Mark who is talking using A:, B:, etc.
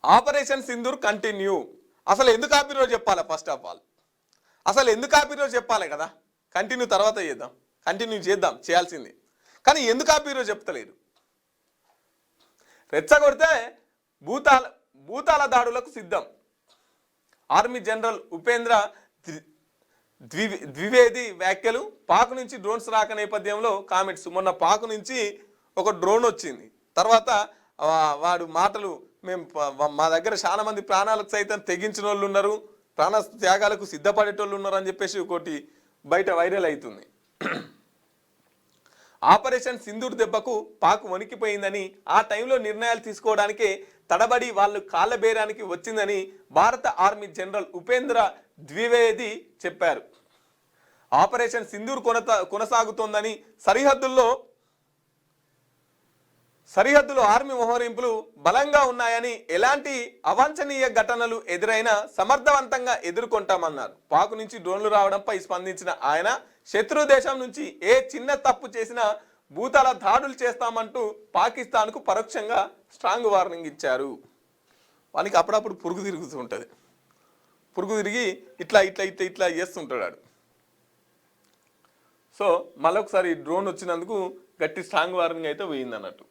A: Operation Sindoor continue. అసలు ఎందుకు ఆపిరో చెప్పాలి. ఫస్ట్ ఆఫ్ ఆల్ అసలు ఎందుకు ఆపిరో చెప్పాలి కదా. కంటిన్యూ తర్వాత చేద్దాం, కంటిన్యూ చేద్దాం చేయాల్సింది. కానీ ఎందుకు ఆపిరో చెప్తలేరు. రెచ్చగొడితే భూతాల దాడులకు సిద్ధం. ఆర్మీ జనరల్ ఉపేంద్ర ద్వివేది వ్యాఖ్యలు. పాక్ నుంచి డ్రోన్స్ రాక నేపథ్యంలో కామెంట్స్. మొన్న పాక్ నుంచి ఒక డ్రోన్ వచ్చింది, తర్వాత వాడు మాటలు, మేము మా దగ్గర చాలా మంది ప్రాణాలకు సైతం తెగించిన వాళ్ళు ఉన్నారు, ప్రాణ త్యాగాలకు సిద్ధపడేటోళ్ళు ఉన్నారు అని చెప్పేసి ఒకటి బయట వైరల్ అవుతుంది. ఆపరేషన్ సింధూర్ దెబ్బకు పాక్ వణికిపోయిందని, ఆ టైంలో నిర్ణయాలు తీసుకోవడానికే తడబడి వాళ్ళు కాళ్ళ బేరానికి వచ్చిందని భారత ఆర్మీ జనరల్ ఉపేంద్ర ద్వివేది చెప్పారు. ఆపరేషన్ సింధూర్ కొనసాగుతోందని, సరిహద్దులో ఆర్మీ మోహరింపులు బలంగా ఉన్నాయని, ఎలాంటి అవాంఛనీయ ఘటనలు ఎదురైనా సమర్థవంతంగా ఎదుర్కొంటామన్నారు. పాక్ నుంచి డ్రోన్లు రావడంపై స్పందించిన ఆయన, శత్రు దేశం నుంచి ఏ చిన్న తప్పు చేసినా భూతాల దాడులు చేస్తామంటూ పాకిస్తాన్కు పరోక్షంగా స్ట్రాంగ్ వార్నింగ్ ఇచ్చారు. వానికి అప్పుడప్పుడు పురుగు తిరుగుతూ ఉంటుంది, పురుగు తిరిగి ఇట్లా ఇట్లా ఇట్లా ఇట్లా చేస్తుంటాడు. సో మళ్ళొకసారి డ్రోన్ వచ్చినందుకు గట్టి స్ట్రాంగ్ వార్నింగ్ అయితే పోయింది అన్నట్టు.